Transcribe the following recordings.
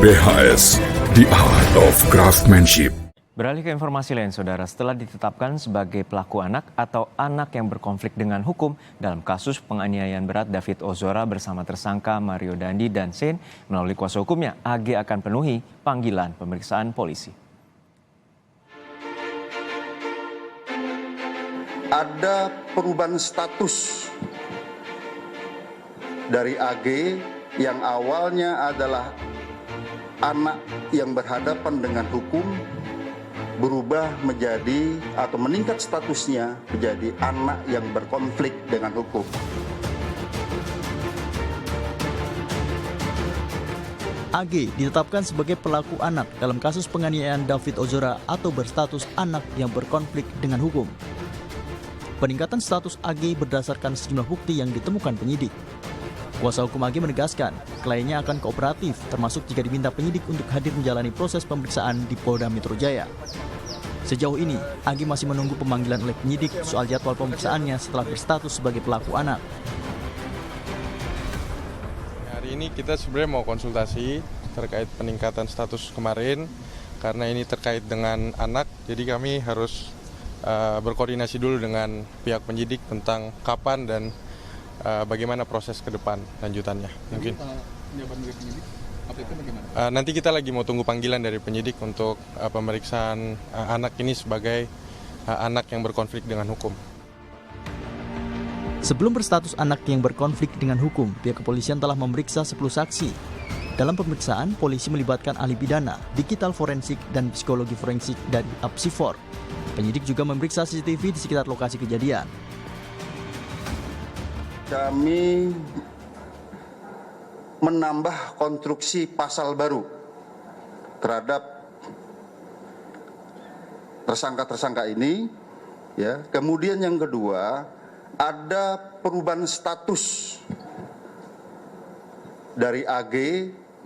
BHS, The Art of Craftsmanship. Beralih ke informasi lain, saudara, setelah ditetapkan sebagai pelaku anak atau anak yang berkonflik dengan hukum dalam kasus penganiayaan berat David Ozora bersama tersangka Mario Dandi dan Shane, melalui kuasa hukumnya, AG akan penuhi panggilan pemeriksaan polisi. Ada perubahan status dari AG yang awalnya adalah anak yang berhadapan dengan hukum, berubah menjadi atau meningkat statusnya menjadi anak yang berkonflik dengan hukum. AG ditetapkan sebagai pelaku anak dalam kasus penganiayaan David Ozora atau berstatus anak yang berkonflik dengan hukum. Peningkatan status AG berdasarkan sejumlah bukti yang ditemukan penyidik. Kuasa hukum AG menegaskan, kliennya akan kooperatif, termasuk jika diminta penyidik untuk hadir menjalani proses pemeriksaan di Polda Metro Jaya. Sejauh ini, AG masih menunggu pemanggilan oleh penyidik soal jadwal pemeriksaannya setelah berstatus sebagai pelaku anak. Hari ini kita sebenarnya mau konsultasi terkait peningkatan status kemarin, karena ini terkait dengan anak, jadi kami harus berkoordinasi dulu dengan pihak penyidik tentang kapan dan bagaimana proses ke depan lanjutannya. Mungkin nanti kita lagi mau tunggu panggilan dari penyidik untuk pemeriksaan anak ini sebagai anak yang berkonflik dengan hukum. Sebelum berstatus anak yang berkonflik dengan hukum, pihak kepolisian telah memeriksa 10 saksi. Dalam pemeriksaan, polisi melibatkan ahli pidana, digital forensik, dan psikologi forensik dari Apsifor. Penyidik juga memeriksa CCTV di sekitar lokasi kejadian. Kami menambah konstruksi pasal baru terhadap tersangka-tersangka ini, ya. Kemudian yang kedua, ada perubahan status dari AG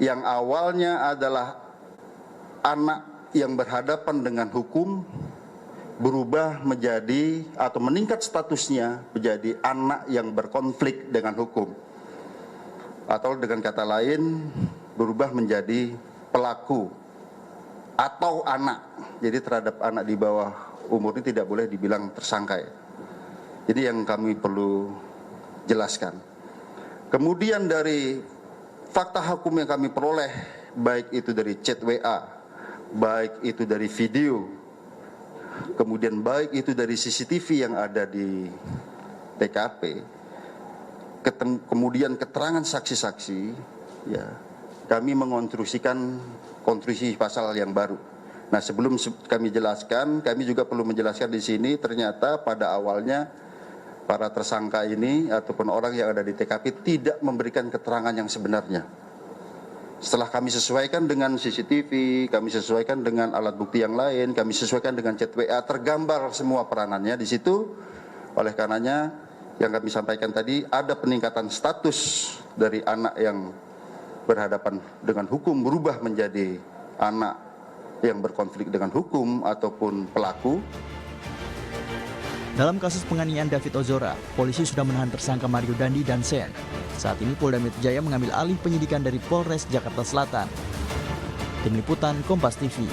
yang awalnya adalah anak yang berhadapan dengan hukum, berubah menjadi atau meningkat statusnya menjadi anak yang berkonflik dengan hukum, atau dengan kata lain berubah menjadi pelaku atau anak. Jadi terhadap anak di bawah umur ini tidak boleh dibilang tersangka, ya. Jadi yang kami perlu jelaskan. Kemudian dari fakta hukum yang kami peroleh, baik itu dari chat WA, baik itu dari video, kemudian baik itu dari CCTV yang ada di TKP, kemudian keterangan saksi-saksi, ya, kami mengonstruksikan konstruksi pasal yang baru. Nah, sebelum kami jelaskan, kami juga perlu menjelaskan di sini, ternyata pada awalnya para tersangka ini ataupun orang yang ada di TKP tidak memberikan keterangan yang sebenarnya. Setelah kami sesuaikan dengan CCTV, kami sesuaikan dengan alat bukti yang lain, kami sesuaikan dengan chat WA, tergambar semua peranannya di situ. Oleh karenanya, yang kami sampaikan tadi, ada peningkatan status dari anak yang berhadapan dengan hukum, berubah menjadi anak yang berkonflik dengan hukum ataupun pelaku. Dalam kasus penganiayaan David Ozora, polisi sudah menahan tersangka Mario Dandi dan Shane. Saat ini Polda Metro Jaya mengambil alih penyidikan dari Polres Jakarta Selatan. Tim Liputan Kompas TV.